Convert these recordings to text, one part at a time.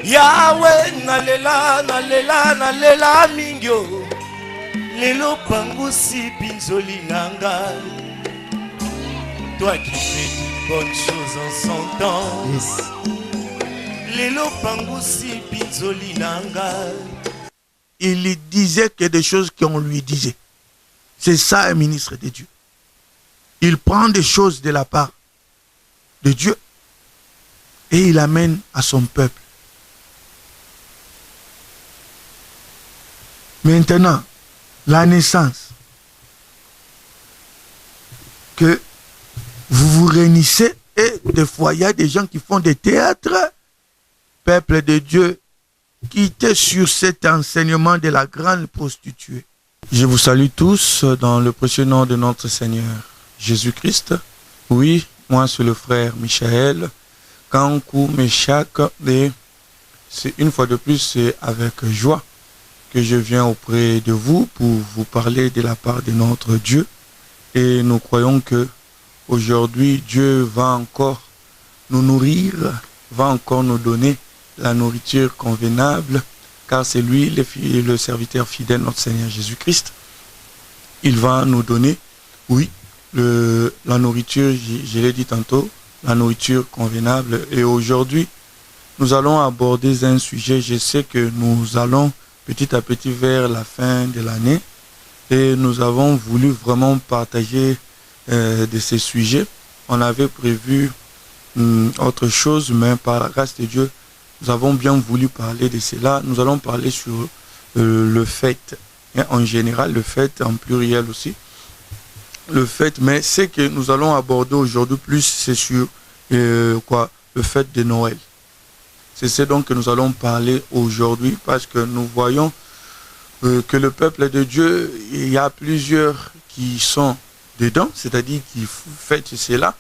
Yahweh nalela mingyo. Lelo pangusi pinzoli nanga. Toi qui fais de bonnes choses en son temps. Yes. Lelo pangusi pinzoli nanga. Il disait que des choses qu'on lui disait. C'est ça un ministre de Dieu. Il prend des choses de la part de Dieu et il amène à son peuple. Maintenant, la naissance, que vous vous réunissez et des fois il y a des gens qui font des théâtres. Peuple de Dieu, quittez sur cet enseignement de la grande prostituée. Je vous salue tous dans le précieux nom de notre Seigneur Jésus-Christ. Oui, moi c'est le frère Michael Kankou Meshak et c'est une fois de plus, c'est avec joie que je viens auprès de vous pour vous parler de la part de notre Dieu. Et nous croyons que aujourd'hui Dieu va encore nous nourrir, va encore nous donner la nourriture convenable, car c'est lui le serviteur fidèle, notre Seigneur Jésus-Christ. Il va nous donner, oui, la nourriture, je l'ai dit tantôt, la nourriture convenable. Et aujourd'hui, nous allons aborder un sujet, je sais que nous allons petit à petit vers la fin de l'année, et nous avons voulu vraiment partager de ces sujets. On avait prévu autre chose, mais par la grâce de Dieu, nous avons bien voulu parler de cela. Nous allons parler sur le fait, hein, en général, le fait en pluriel aussi. Le fait, mais ce que nous allons aborder aujourd'hui plus, c'est sur le fait de Noël. C'est ce dont que nous allons parler aujourd'hui, parce que nous voyons que le peuple de Dieu, il y a plusieurs qui sont dedans, c'est-à-dire qui fêtent cela,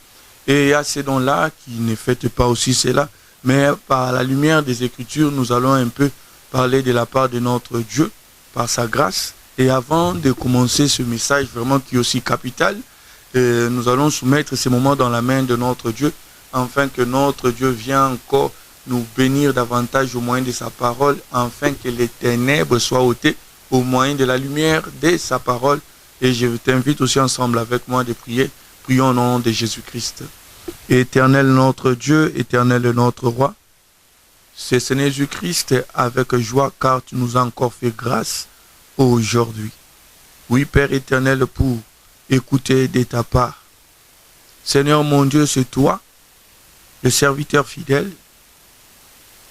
et il y a ces dons-là qui ne fêtent pas aussi cela. Mais par la lumière des Écritures, nous allons un peu parler de la part de notre Dieu, par sa grâce. Et avant de commencer ce message vraiment qui est aussi capital, nous allons soumettre ces moments dans la main de notre Dieu, afin que notre Dieu vienne encore nous bénir davantage au moyen de sa parole, afin que les ténèbres soient ôtées au moyen de la lumière de sa parole. Et je t'invite aussi ensemble avec moi de prier. Prions au nom de Jésus-Christ. Éternel notre Dieu, éternel notre roi, c'est Jésus-Christ avec joie car tu nous as encore fait grâce aujourd'hui. Oui, Père éternel, pour écouter de ta part. Seigneur mon Dieu, c'est toi, le serviteur fidèle.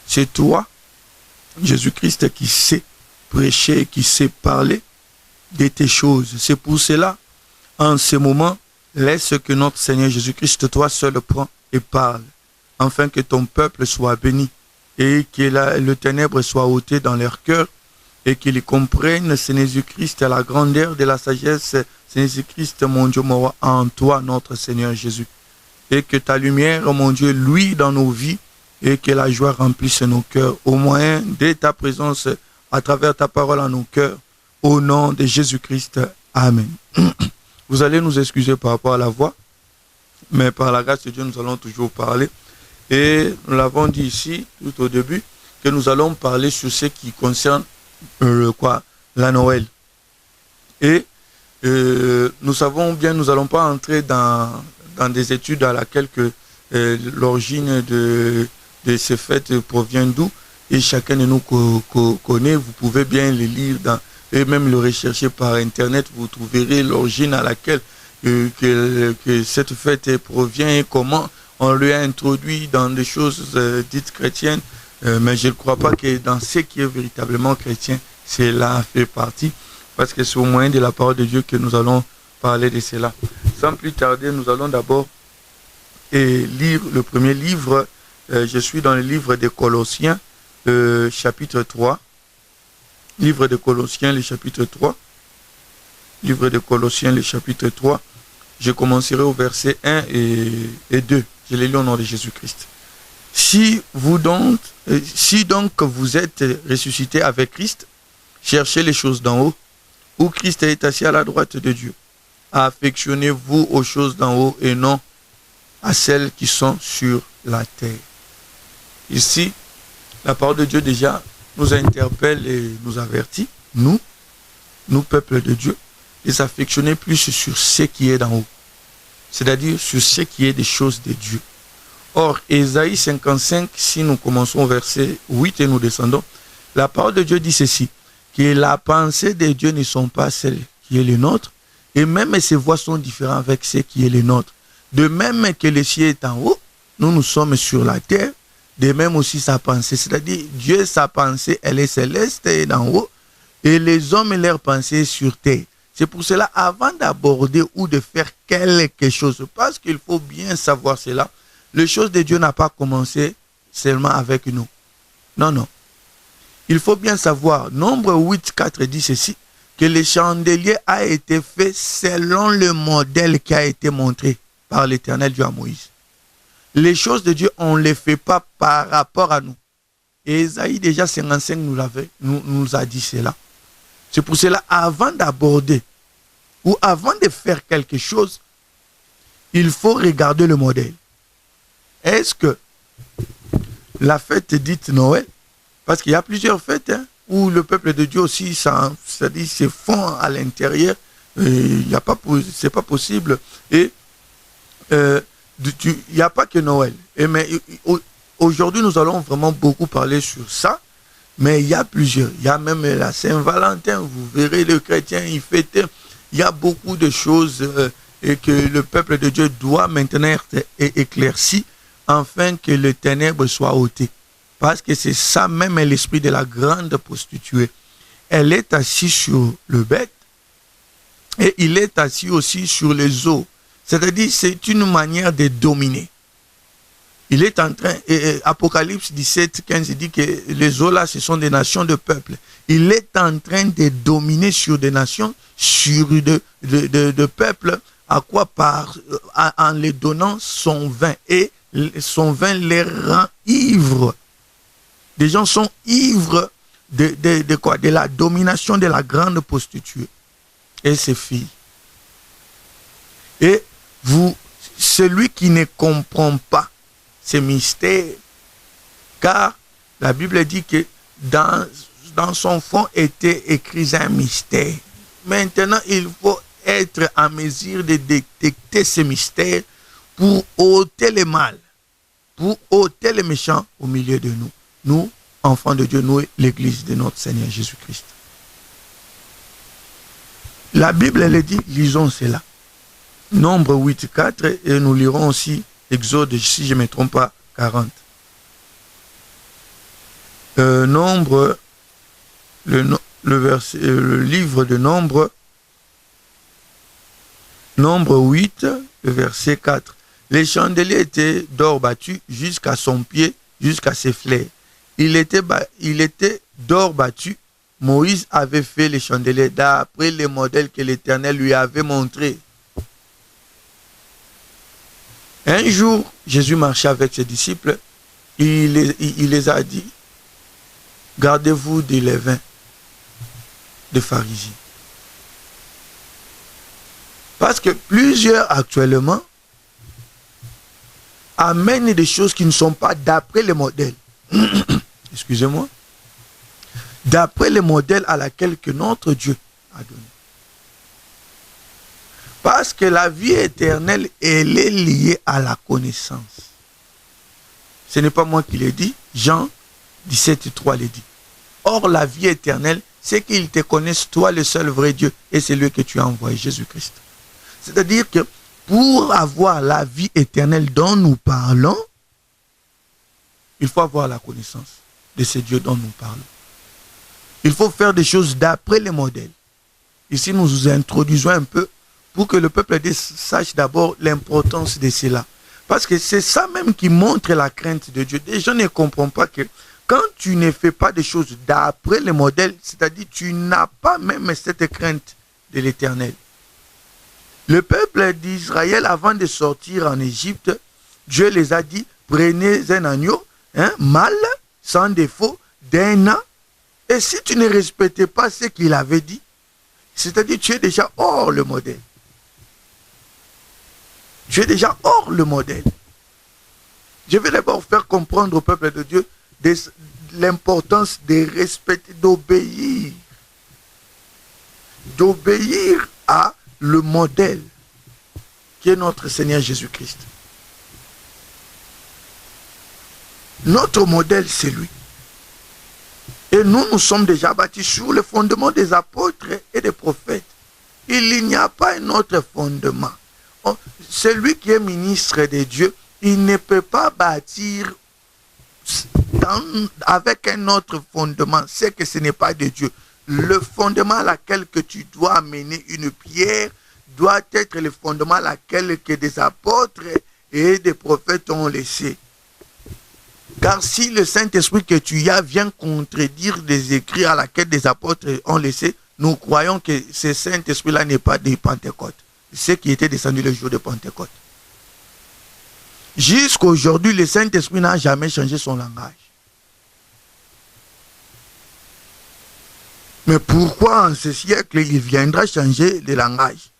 C'est toi, Jésus-Christ, qui sait prêcher, qui sait parler de tes choses. C'est pour cela, en ce moment, laisse que notre Seigneur Jésus-Christ, toi seul, prend et parle, afin que ton peuple soit béni et que le ténèbre soit ôté dans leur cœur et qu'ils comprennent, Seigneur Jésus-Christ, la grandeur de la sagesse, Seigneur Jésus-Christ, mon Dieu, mon roi, en toi, notre Seigneur Jésus. Et que ta lumière, mon Dieu, luise dans nos vies et que la joie remplisse nos cœurs au moyen de ta présence, à travers ta parole en nos cœurs, au nom de Jésus-Christ. Amen. Vous allez nous excuser par rapport à la voix, mais par la grâce de Dieu, nous allons toujours parler. Et nous l'avons dit ici, tout au début, que nous allons parler sur ce qui concerne la Noël. Et nous savons bien, nous n'allons pas entrer dans des études à laquelle l'origine de ces fêtes provient d'où, et chacun de nous connaît. Vous pouvez bien les lire et même le rechercher par Internet, vous trouverez l'origine à laquelle que cette fête provient et comment on lui a introduit dans des choses dites chrétiennes. Mais je ne crois pas que dans ce qui est véritablement chrétien, cela fait partie, parce que c'est au moyen de la parole de Dieu que nous allons parler de cela. Sans plus tarder, nous allons d'abord lire le premier livre. Je suis dans le livre des Colossiens, chapitre 3. Livre de Colossiens, le chapitre 3. Livre de Colossiens, le chapitre 3. Je commencerai au verset 1 et 2. Je les lis au nom de Jésus-Christ. Si donc vous êtes ressuscités avec Christ, cherchez les choses d'en haut, où Christ est assis à la droite de Dieu. Affectionnez-vous aux choses d'en haut et non à celles qui sont sur la terre. Ici, La parole de Dieu déjà nous interpelle et nous avertit, nous peuple de Dieu, de s'affectionner plus sur ce qui est d'en haut, c'est-à-dire sur ce qui est des choses de Dieu. Or, Ésaïe 55, si nous commençons au verset 8 et nous descendons, la parole de Dieu dit ceci, que la pensée de Dieu ne sont pas celles qui est les nôtres, et même ses voies sont différentes avec ce qui est les nôtres. De même que le ciel est en haut, nous sommes sur la terre, de même aussi sa pensée, c'est-à-dire Dieu, sa pensée, elle est céleste et d'en haut, et les hommes, leur pensée sur terre. C'est pour cela, avant d'aborder ou de faire quelque chose, parce qu'il faut bien savoir cela, les choses de Dieu n'a pas commencé seulement avec nous. Non, non. Il faut bien savoir, Nombre 8, 4 dit ceci, que le chandelier a été fait selon le modèle qui a été montré par l'Éternel Dieu à Moïse. Les choses de Dieu, on ne les fait pas par rapport à nous. Et Ésaïe déjà 55 nous a dit cela. C'est pour cela, avant d'aborder ou avant de faire quelque chose, il faut regarder le modèle. Est-ce que la fête dite Noël, parce qu'il y a plusieurs fêtes où le peuple de Dieu aussi, c'est-à-dire se fond à l'intérieur, c'est pas possible. Et il n'y a pas que Noël. Mais aujourd'hui, nous allons vraiment beaucoup parler sur ça. Mais il y a plusieurs. Il y a même la Saint-Valentin. Vous verrez, le chrétien, il fête. Il y a beaucoup de choses et que le peuple de Dieu doit maintenant être éclairci afin que les ténèbres soient ôtées. Parce que c'est ça même l'esprit de la grande prostituée. Elle est assise sur le bête et il est assis aussi sur les eaux. C'est-à-dire, c'est une manière de dominer. Il est en train, Apocalypse 17, 15 dit que les eaux là, ce sont des nations de peuples. Il est en train de dominer sur des nations, sur de peuples, à quoi en les donnant son vin. Et son vin les rend ivres. Des gens sont ivres de quoi? De la domination de la grande prostituée et ses filles. Et celui qui ne comprend pas ces mystères, car la Bible dit que dans son fond était écrit un mystère. Maintenant, il faut être en mesure de détecter ces mystères pour ôter le mal, pour ôter les méchants au milieu de nous. Nous, enfants de Dieu, nous, l'Église de notre Seigneur Jésus-Christ. La Bible, elle dit, lisons cela. Nombre 8, 4, et nous lirons aussi Exode, si je ne me trompe pas, 40. Nombre, le livre de Nombre 8, le verset 4. Les chandeliers étaient d'or battu jusqu'à son pied, jusqu'à ses flaires. Il était d'or battu. Moïse avait fait les chandeliers d'après les modèles que l'Éternel lui avait montrés. Un jour, Jésus marchait avec ses disciples. Il les a dit, gardez-vous des levains des pharisiens. Parce que plusieurs actuellement amènent des choses qui ne sont pas d'après les modèles. Excusez-moi. D'après les modèles à laquelle que notre Dieu a donné. Parce que la vie éternelle, elle est liée à la connaissance. Ce n'est pas moi qui l'ai dit, Jean 17, 3 le dit. Or, la vie éternelle, c'est qu'ils te connaissent, toi, le seul vrai Dieu, et c'est lui que tu as envoyé, Jésus-Christ. C'est-à-dire que pour avoir la vie éternelle dont nous parlons, il faut avoir la connaissance de ce Dieu dont nous parlons. Il faut faire des choses d'après les modèles. Ici, nous vous introduisons un peu pour que le peuple sache d'abord l'importance de cela. Parce que c'est ça même qui montre la crainte de Dieu. Les gens ne comprennent pas que quand tu ne fais pas des choses d'après les modèles, c'est-à-dire tu n'as pas même cette crainte de l'Éternel. Le peuple d'Israël, avant de sortir en Égypte, Dieu les a dit, prenez un agneau, mâle, sans défaut, d'un an. Et si tu ne respectais pas ce qu'il avait dit, c'est-à-dire tu es déjà hors le modèle. Tu es déjà hors le modèle. Je vais d'abord faire comprendre au peuple de Dieu l'importance de respecter, d'obéir. D'obéir à le modèle qui est notre Seigneur Jésus-Christ. Notre modèle, c'est lui. Et nous sommes déjà bâtis sur le fondement des apôtres et des prophètes. Il n'y a pas un autre fondement. Celui qui est ministre de Dieu, il ne peut pas bâtir avec un autre fondement. C'est que ce n'est pas de Dieu. Le fondement à laquelle que tu dois amener une pierre doit être le fondement à laquelle que des apôtres et des prophètes ont laissé. Car si le Saint-Esprit que tu as vient contredire des écrits à laquelle des apôtres ont laissé, nous croyons que ce Saint-Esprit-là n'est pas de Pentecôte. Ce qui était descendu le jour de Pentecôte. Jusqu'à aujourd'hui, le Saint-Esprit n'a jamais changé son langage. Mais pourquoi en ce siècle, il viendra changer le langage?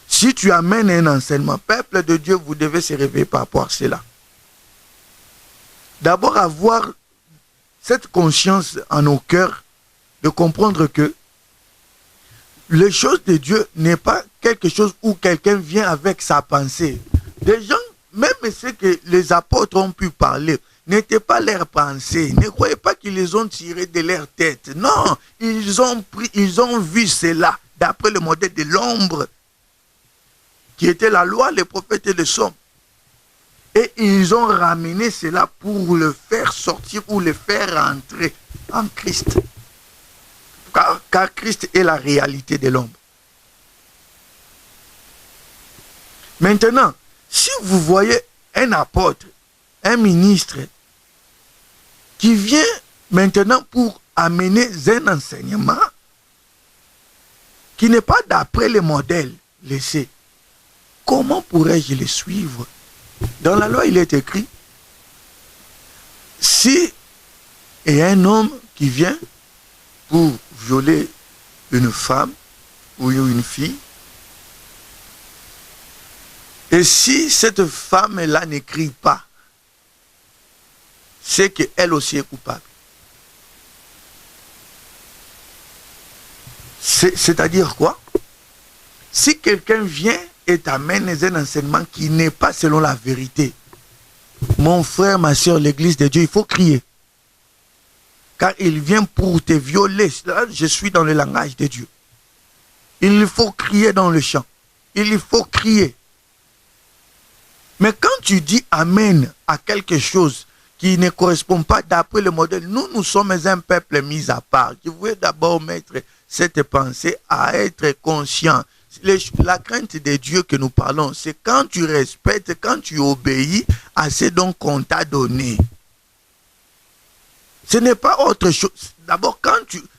Si tu amènes un enseignement, peuple de Dieu, vous devez se réveiller par rapport à cela. D'abord, avoir cette conscience en nos cœurs de comprendre que les choses de Dieu n'est pas quelque chose où quelqu'un vient avec sa pensée. Des gens, même ce que les apôtres ont pu parler, n'était pas leur pensée. Ne croyez pas qu'ils les ont tirés de leur tête. Non, ils ont vu cela d'après le modèle de l'ombre qui était la loi, les prophètes et les psaumes. Et ils ont ramené cela pour le faire sortir ou le faire entrer en Christ. Car Christ est la réalité de l'ombre. Maintenant, si vous voyez un apôtre, un ministre, qui vient maintenant pour amener un enseignement qui n'est pas d'après les modèles laissés, comment pourrais-je le suivre? Dans la loi, il est écrit, si il y a un homme qui vient pour violer une femme ou une fille, et si cette femme-là n'écrit pas, c'est qu'elle aussi est coupable. C'est-à-dire quoi? Si quelqu'un vient et t'amène un enseignement qui n'est pas selon la vérité, mon frère, ma soeur, l'église de Dieu, il faut crier. Car il vient pour te violer. Là, je suis dans le langage de Dieu. Il faut crier dans le chant. Il faut crier. Mais quand tu dis amen à quelque chose qui ne correspond pas d'après le modèle, nous sommes un peuple mis à part. Je voulais d'abord mettre cette pensée à être conscient. La crainte de Dieu que nous parlons, c'est quand tu respectes, quand tu obéis à ce dont on t'a donné. Ce n'est pas autre chose. D'abord,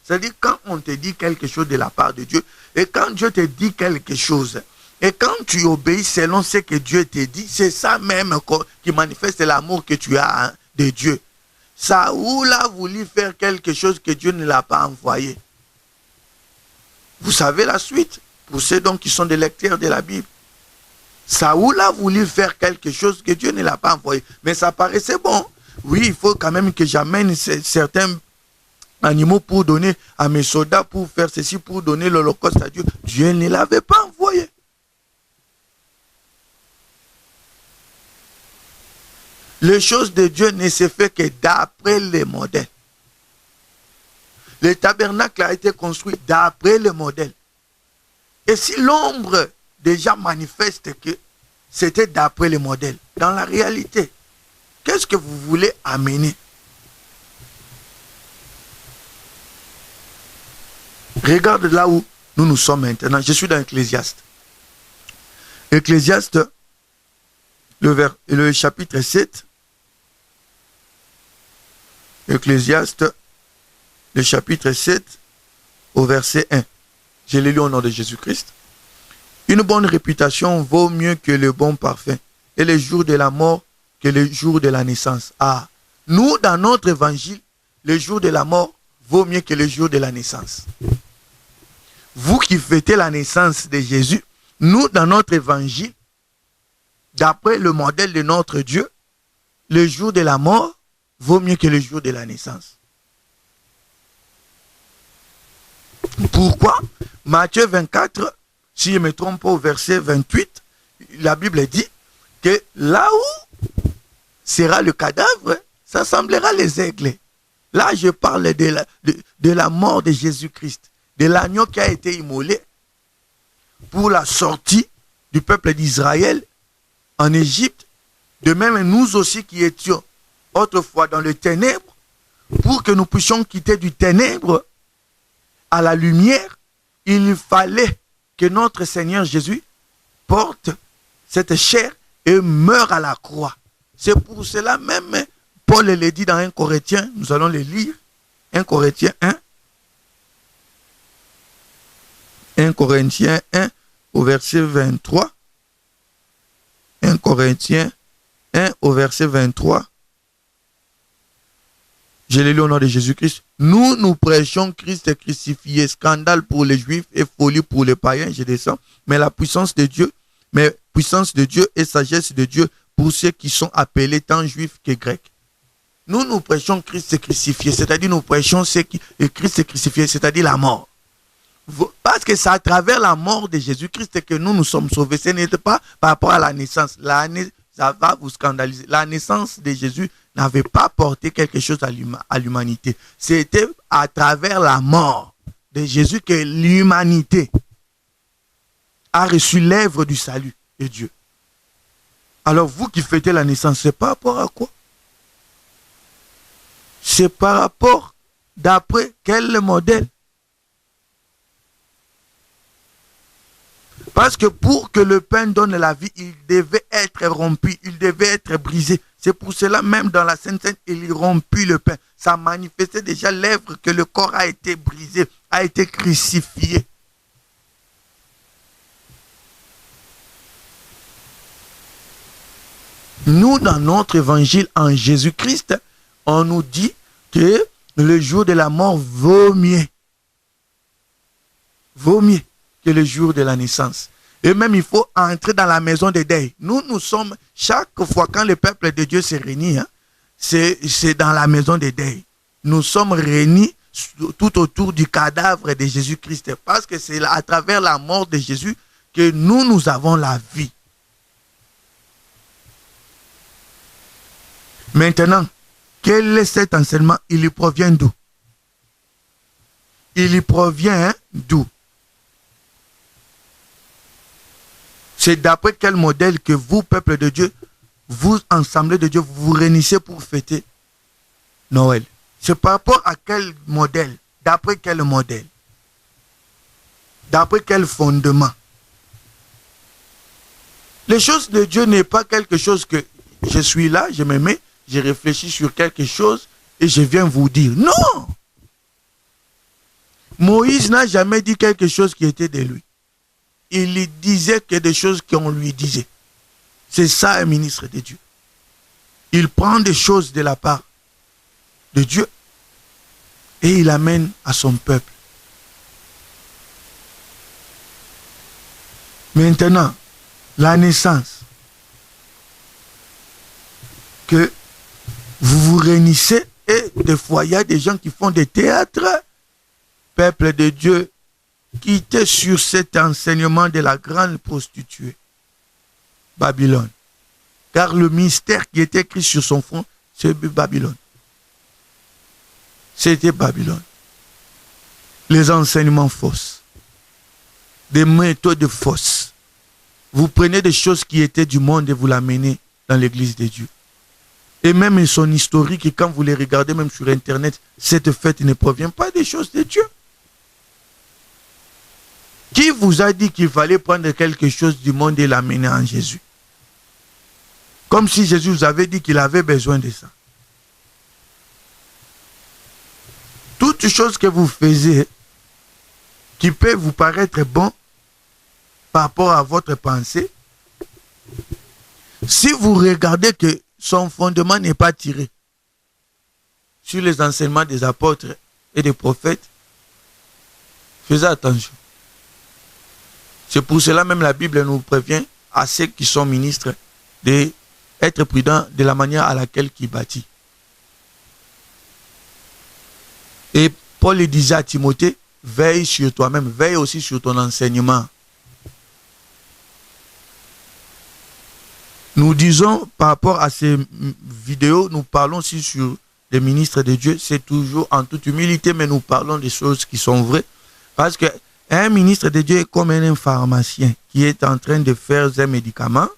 c'est-à-dire quand on te dit quelque chose de la part de Dieu, et quand Dieu te dit quelque chose, et quand tu obéis selon ce que Dieu te dit, c'est ça même qui manifeste l'amour que tu as de Dieu. Saoul a voulu faire quelque chose que Dieu ne l'a pas envoyé. Vous savez la suite, pour ceux donc qui sont des lecteurs de la Bible. Saoul a voulu faire quelque chose que Dieu ne l'a pas envoyé. Mais ça paraissait bon. Oui, il faut quand même que j'amène certains animaux pour donner à mes soldats, pour faire ceci, pour donner l'holocauste à Dieu. Dieu ne l'avait pas envoyé. Les choses de Dieu ne se fait que d'après les modèles. Le tabernacle a été construit d'après le modèle. Et si l'ombre déjà manifeste que c'était d'après le modèle, dans la réalité, qu'est-ce que vous voulez amener? Regarde là où nous sommes maintenant. Je suis dans Ecclésiaste. Ecclésiaste, le chapitre 7. Ecclésiaste, le chapitre 7, au verset 1. Je l'ai lu au nom de Jésus-Christ. Une bonne réputation vaut mieux que le bon parfum, et le jour de la mort que le jour de la naissance. Ah, nous, dans notre évangile, le jour de la mort vaut mieux que le jour de la naissance. Vous qui fêtez la naissance de Jésus, nous, dans notre évangile, d'après le modèle de notre Dieu, le jour de la mort vaut mieux que le jour de la naissance. Pourquoi? Matthieu 24, si je ne me trompe pas, au verset 28, la Bible dit que là où sera le cadavre, s'assemblera les aigles. Là, je parle de la mort de Jésus-Christ, de l'agneau qui a été immolé pour la sortie du peuple d'Israël en Égypte. De même, nous aussi qui étions autrefois dans le ténèbre, pour que nous puissions quitter du ténèbre à la lumière, il fallait que notre Seigneur Jésus porte cette chair et meure à la croix. C'est pour cela même, Paul le dit dans 1 Corinthiens, nous allons le lire, 1 Corinthiens 1, 1 Corinthiens 1 au verset 23, 1 Corinthiens 1 au verset 23, je l'ai lu au nom de Jésus-Christ. Nous prêchons Christ crucifié, scandale pour les Juifs et folie pour les païens, je descends, mais puissance de Dieu et sagesse de Dieu pour ceux qui sont appelés tant Juifs que Grecs. Nous prêchons Christ crucifié, c'est-à-dire nous prêchons Christ crucifié, c'est-à-dire la mort. Parce que c'est à travers la mort de Jésus-Christ que nous sommes sauvés. Ce n'est pas par rapport à la naissance. Ça va vous scandaliser. La naissance de Jésus n'avait pas porté quelque chose à l'humanité. C'était à travers la mort de Jésus que l'humanité a reçu l'œuvre du salut de Dieu. Alors vous qui fêtez la naissance, c'est par rapport à quoi? C'est par rapport d'après quel modèle? Parce que pour que le pain donne la vie, il devait être rompu, il devait être brisé. C'est pour cela même dans la Sainte Seine, il rompit le pain. Ça manifestait déjà l'œuvre que le corps a été brisé, a été crucifié. Nous, dans notre évangile en Jésus-Christ, on nous dit que le jour de la mort vaut mieux que le jour de la naissance. Et même il faut entrer dans la maison de deuil. Nous sommes, chaque fois quand le peuple de Dieu se réunit, c'est dans la maison de deuil. Nous sommes réunis tout autour du cadavre de Jésus-Christ. Parce que c'est à travers la mort de Jésus que nous avons la vie. Maintenant, quel est cet enseignement? Il y provient d'où? Il y provient d'où? C'est d'après quel modèle que vous, peuple de Dieu, vous, assemblée de Dieu, vous vous réunissez pour fêter Noël? C'est par rapport à quel modèle? D'après quel modèle? D'après quel fondement? Les choses de Dieu n'est pas quelque chose que je suis là, je me mets, je réfléchis sur quelque chose et je viens vous dire. Non! Moïse n'a jamais dit quelque chose qui était de lui. Il disait que des choses qu'on lui disait. C'est ça un ministre de Dieu. Il prend des choses de la part de Dieu et il amène à son peuple. Maintenant, la naissance. Que vous vous réunissez et des fois il y a des gens qui font des théâtres. Peuple de Dieu, quittez sur cet enseignement de la grande prostituée, Babylone. Car le mystère qui est écrit sur son front, c'est Babylone. C'était Babylone. Les enseignements fausses. Des méthodes fausses. Vous prenez des choses qui étaient du monde et vous l'amenez dans l'église de Dieu. Et même son historique, et quand vous les regardez même sur Internet, cette fête ne provient pas des choses de Dieu. Qui vous a dit qu'il fallait prendre quelque chose du monde et l'amener en Jésus? Comme si Jésus vous avait dit qu'il avait besoin de ça. Toute chose que vous faisiez, qui peut vous paraître bon par rapport à votre pensée, si vous regardez que son fondement n'est pas tiré sur les enseignements des apôtres et des prophètes, faites attention. C'est pour cela même la Bible nous prévient à ceux qui sont ministres d'être prudents de la manière à laquelle ils bâtissent. Et Paul disait à Timothée, veille sur toi-même, veille aussi sur ton enseignement. Nous disons par rapport à ces vidéos, nous parlons aussi sur les ministres de Dieu, c'est toujours en toute humilité, mais nous parlons des choses qui sont vraies. Parce qu'un ministre de Dieu est comme un pharmacien qui est en train de faire un médicament.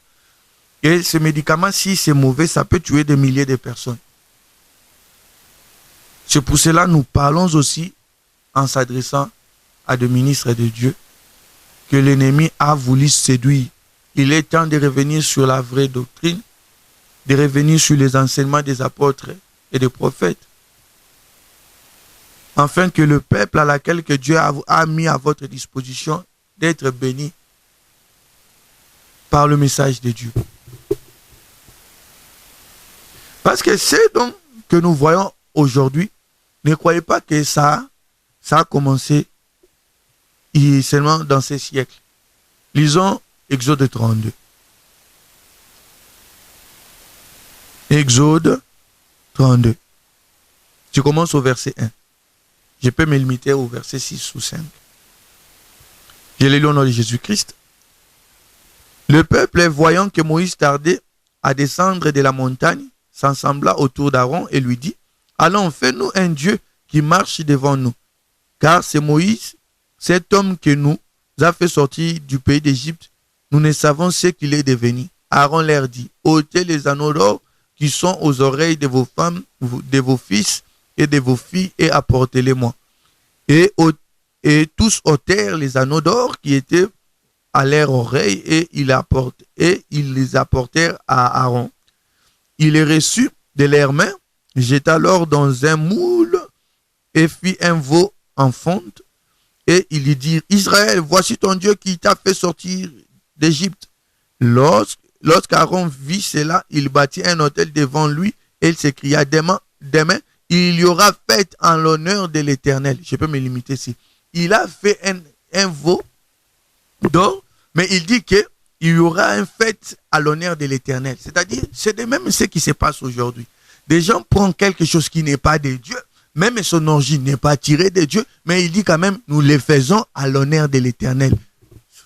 Et ce médicament, si c'est mauvais, ça peut tuer des milliers de personnes. C'est pour cela que nous parlons aussi en s'adressant à des ministres de Dieu que l'ennemi a voulu séduire. Il est temps de revenir sur la vraie doctrine, de revenir sur les enseignements des apôtres et des prophètes, afin que le peuple à laquelle que Dieu a mis à votre disposition d'être béni par le message de Dieu. Parce que c'est donc que nous voyons aujourd'hui, ne croyez pas que ça a commencé seulement dans ces siècles. Lisons Exode 32. Exode 32. Je commence au verset 1. Je peux me limiter au verset 6 ou 5. Je les lis au nom de Jésus-Christ. Le peuple, voyant que Moïse tardait à descendre de la montagne, s'assembla autour d'Aaron et lui dit, allons, fais-nous un Dieu qui marche devant nous. Car c'est Moïse, cet homme que nous a fait sortir du pays d'Égypte. Nous ne savons ce qu'il est devenu. Aaron leur dit, ôtez les anneaux d'or qui sont aux oreilles de vos femmes, de vos fils et de vos filles, et apportez-les-moi. Et tous ôtèrent les anneaux d'or qui étaient à leurs oreilles, et ils les apportèrent à Aaron. Il les reçut de leurs mains, jeta l'or dans un moule, et fit un veau en fonte. Et il lui dit, Israël, voici ton Dieu qui t'a fait sortir d'Égypte. Lorsqu'Aaron vit cela, il bâtit un autel devant lui et il s'écria, demain, il y aura fête en l'honneur de l'Éternel. Je peux me limiter ici. Il a fait un veau d'or, mais il dit qu'il y aura une fête à l'honneur de l'Éternel. C'est-à-dire, c'est de même ce qui se passe aujourd'hui. Des gens prennent quelque chose qui n'est pas de Dieu, même son origine n'est pas tirée de Dieu, mais il dit quand même, nous les faisons à l'honneur de l'Éternel.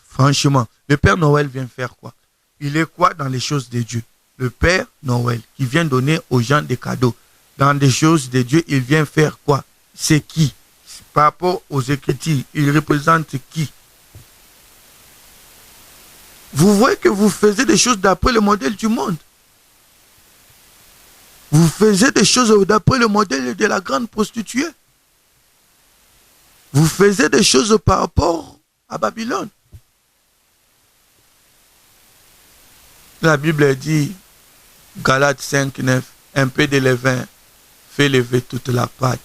Franchement, le Père Noël vient faire quoi? Il est quoi dans les choses de Dieu? Le Père Noël qui vient donner aux gens des cadeaux. Dans des choses de Dieu, il vient faire quoi? C'est qui? Par rapport aux Écritures, il représente qui? Vous voyez que vous faisiez des choses d'après le modèle du monde. Vous faisiez des choses d'après le modèle de la grande prostituée. Vous faisiez des choses par rapport à Babylone. La Bible dit, Galates 5, 9, un peu de levain fait lever toute la pâte.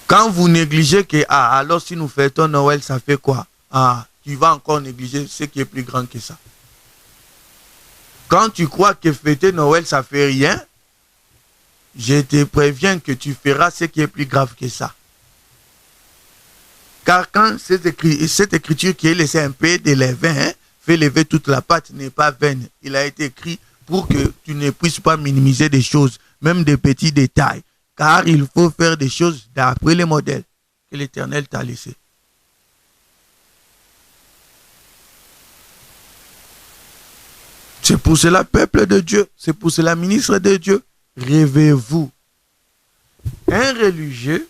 Quand vous négligez que, alors si nous fêtons Noël, ça fait quoi? Tu vas encore négliger ce qui est plus grand que ça. Quand tu crois que fêter Noël, ça fait rien, je te préviens que tu feras ce qui est plus grave que ça. Car quand cette écriture qui est laissée un peu de levain, fait lever toute la pâte, n'est pas vaine. Il a été écrit pour que tu ne puisses pas minimiser des choses, même des petits détails. Car il faut faire des choses d'après les modèles que l'Éternel t'a laissés. C'est pour cela, peuple de Dieu, c'est pour cela, ministre de Dieu, réveillez-vous. Un religieux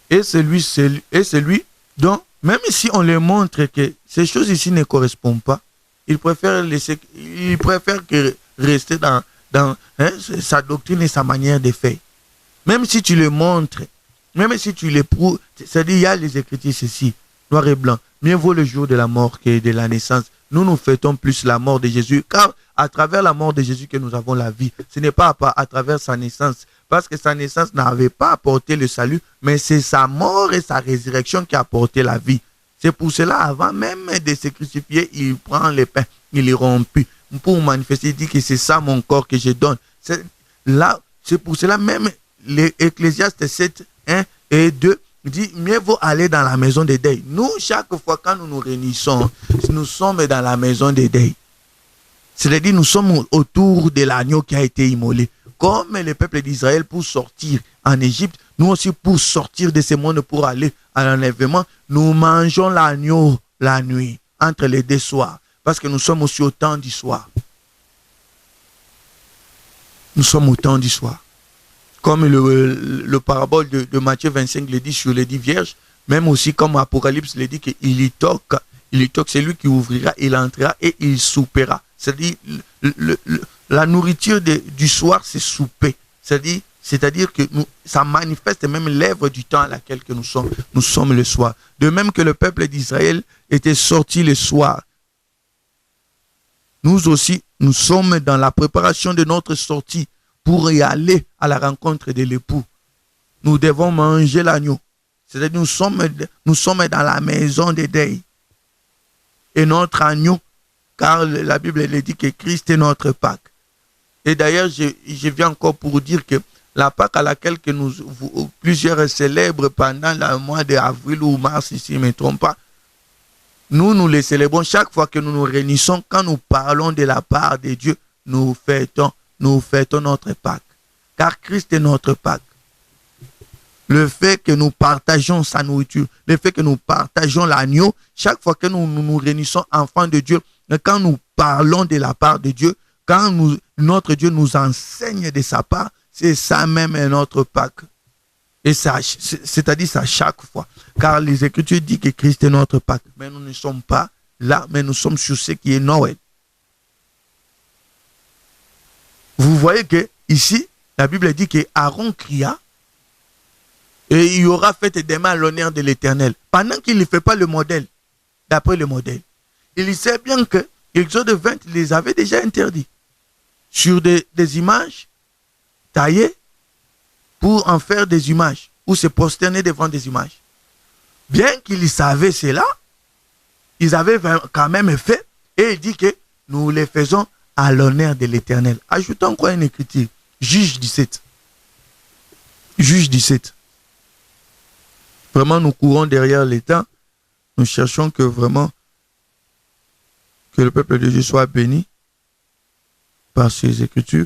est celui dont, même si on lui montre que ces choses ici ne correspondent pas, il préfère que rester dans sa doctrine et sa manière de faire. Même si tu le montres, même si tu le prouves, c'est-à-dire il y a les Écritures ceci, noir et blanc. Mieux vaut le jour de la mort que de la naissance. Nous fêtons plus la mort de Jésus, car à travers la mort de Jésus que nous avons la vie. Ce n'est pas à travers sa naissance, parce que sa naissance n'avait pas apporté le salut, mais c'est sa mort et sa résurrection qui a apporté la vie. C'est pour cela, avant même de se crucifier, il prend le pain, il les rompt pour manifester, il dit que c'est ça mon corps que je donne. C'est pour cela même l'Ecclésiaste 7, 1 et 2 dit, mieux vaut aller dans la maison des deuils. Nous, chaque fois quand nous nous réunissons, nous sommes dans la maison des deuils. C'est-à-dire, nous sommes autour de l'agneau qui a été immolé. comme le peuple d'Israël pour sortir en Égypte, nous aussi pour sortir de ce monde, pour aller à l'enlèvement, nous mangeons l'agneau la nuit, entre les deux soirs, parce que nous sommes aussi au temps du soir. Nous sommes au temps du soir. Comme le parabole de Matthieu 25 le dit sur les 10 vierges, même aussi comme Apocalypse le dit qu'il y toque, c'est lui qui ouvrira, il entrera et il soupera. C'est-à-dire, la nourriture du soir, c'est souper. C'est-à-dire que ça manifeste même l'œuvre du temps à laquelle que nous sommes le soir. De même que le peuple d'Israël était sorti le soir, nous aussi, nous sommes dans la préparation de notre sortie pour y aller à la rencontre de l'époux. Nous devons manger l'agneau. C'est-à-dire nous sommes dans la maison de deuil. Et notre agneau, car la Bible elle dit que Christ est notre Pâque. Et d'ailleurs, je viens encore pour dire que la Pâque à laquelle que plusieurs célèbrent pendant le mois d'avril ou mars, si je ne me trompe pas, nous les célébrons chaque fois que nous nous réunissons, quand nous parlons de la part de Dieu, nous fêtons notre Pâque. Car Christ est notre Pâque. Le fait que nous partageons sa nourriture, le fait que nous partageons l'agneau, chaque fois que nous nous réunissons enfants de Dieu, quand nous parlons de la part de Dieu, quand notre Dieu nous enseigne de sa part, c'est ça même notre Pâque. Et ça, c'est-à-dire ça chaque fois. Car les Écritures disent que Christ est notre Pâque. Mais nous ne sommes pas là, mais nous sommes sur ce qui est Noël. Vous voyez que ici, la Bible dit que Aaron cria et il y aura fête demain à l'honneur de l'Éternel. Pendant qu'il ne fait pas le modèle, d'après le modèle, il sait bien que Exode 20 les avait déjà interdits sur des images taillées pour en faire des images ou se prosterner devant des images. Bien qu'ils savaient cela, ils avaient quand même fait et il dit que nous les faisons à l'honneur de l'Éternel. Ajoutons encore une écriture. Juge 17. Juge 17. Vraiment, nous courons derrière les temps. Nous cherchons que vraiment que le peuple de Dieu soit béni par ces écritures.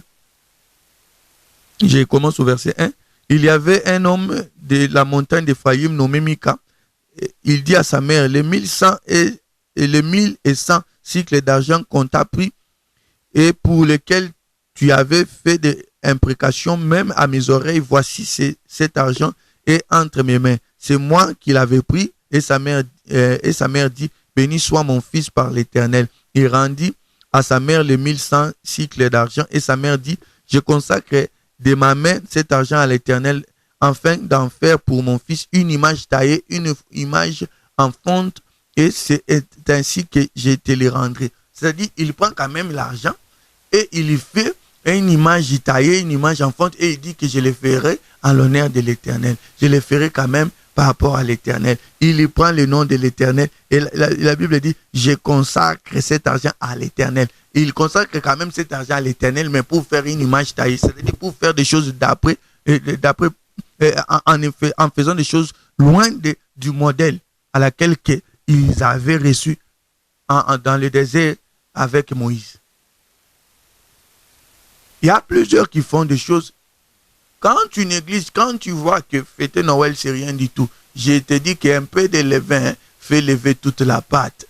Je commence au verset 1. Il y avait un homme de la montagne d'Éphraïm nommé Mika. Il dit à sa mère, les 1100 et les 1100 cycles d'argent qu'on t'a pris et pour lesquels tu avais fait des imprécations même à mes oreilles, voici cet argent est entre mes mains. C'est moi qui l'avais pris. Et sa mère dit, béni soit mon fils par l'Éternel. Il rendit à sa mère les 1100 cycles d'argent. Et sa mère dit, je consacre de ma main cet argent à l'Éternel, afin d'en faire pour mon fils une image taillée, une image en fonte. Et c'est ainsi que je te le rendrai. C'est-à-dire, il prend quand même l'argent et il fait une image taillée, une image en fonte, et il dit que je le ferai en l'honneur de l'Éternel. Je le ferai quand même par rapport à l'Éternel. Il prend le nom de l'Éternel et la Bible dit, je consacre cet argent à l'Éternel. Il consacre quand même cet argent à l'Éternel, mais pour faire une image taillée, c'est-à-dire pour faire des choses en faisant des choses loin du modèle à laquelle ils avaient reçu dans le désert avec Moïse. Il y a plusieurs qui font des choses. Quand une église, quand tu vois que fêter Noël, c'est rien du tout, je te dis qu'un peu de levain fait lever toute la pâte.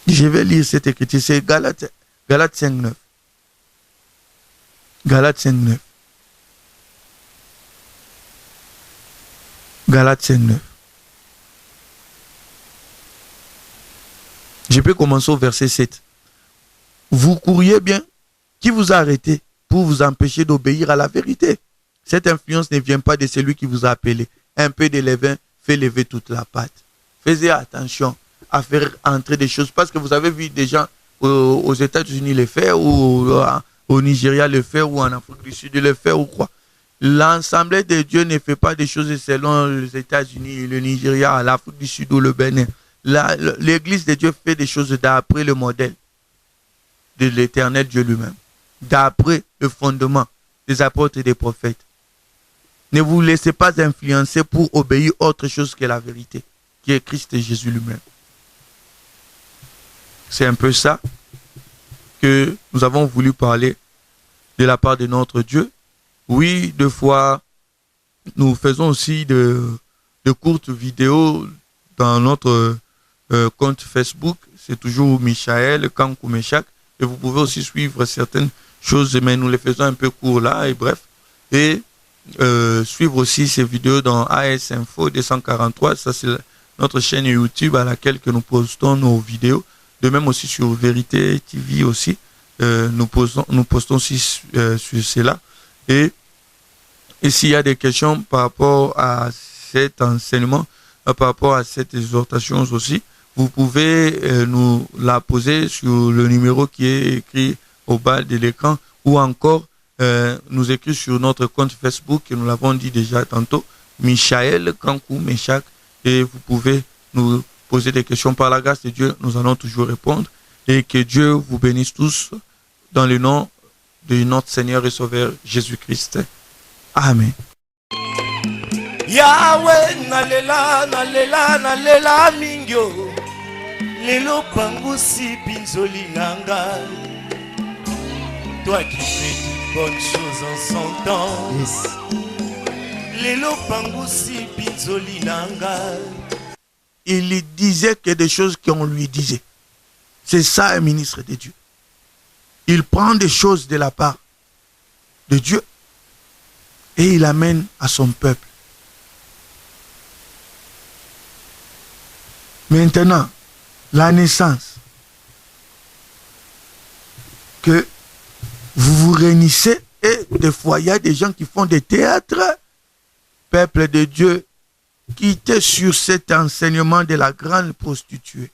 Je vais lire cette écriture, c'est Galates 5.9. Galates 5.9. Galates 5.9. Je peux commencer au verset 7. Vous courriez bien, qui vous a arrêté pour vous empêcher d'obéir à la vérité? Cette influence ne vient pas de celui qui vous a appelé. Un peu de levain fait lever toute la pâte. Faites attention à faire entrer des choses, parce que vous avez vu des gens aux États-Unis le faire, ou au Nigeria le faire, ou en Afrique du Sud le faire, ou quoi. L'Assemblée de Dieu ne fait pas des choses selon les États-Unis, le Nigeria, l'Afrique du Sud ou le Bénin. L'Église de Dieu fait des choses d'après le modèle de l'Éternel Dieu lui-même, d'après le fondement des apôtres et des prophètes. Ne vous laissez pas influencer pour obéir autre chose que la vérité, qui est Christ Jésus lui-même. C'est un peu ça que nous avons voulu parler de la part de notre Dieu. Oui, deux fois, nous faisons aussi de courtes vidéos dans notre compte Facebook. C'est toujours Michael Kankou Meshak. Et vous pouvez aussi suivre certaines choses, mais nous les faisons un peu court là, et bref. Et suivre aussi ces vidéos dans AS Info 243. Ça, c'est notre chaîne YouTube à laquelle que nous postons nos vidéos. De même aussi sur Vérité TV aussi. Nous postons aussi sur cela. Et s'il y a des questions par rapport à cet enseignement, par rapport à cette exhortation aussi, vous pouvez nous la poser sur le numéro qui est écrit au bas de l'écran ou encore nous écrire sur notre compte Facebook, que nous l'avons dit déjà tantôt, Michael Kankou Meshak, et vous pouvez nous poser des questions. Par la grâce de Dieu, nous allons toujours répondre, et que Dieu vous bénisse tous dans le nom de notre Seigneur et Sauveur Jésus-Christ. Amen. Yahweh nalela nalela nalela mingyo lelo pangusi pinzoli nanga. Toi qui fais toutes bonnes choses en son temps. Yes. Lelo pangusi pinzoli nanga. Il disait que des choses qu'on lui disait. C'est ça un ministre de Dieu. Il prend des choses de la part de Dieu et il amène à son peuple. Maintenant, la naissance, que vous vous réunissez et des fois il y a des gens qui font des théâtres, peuple de Dieu, qui était sur cet enseignement de la grande prostituée.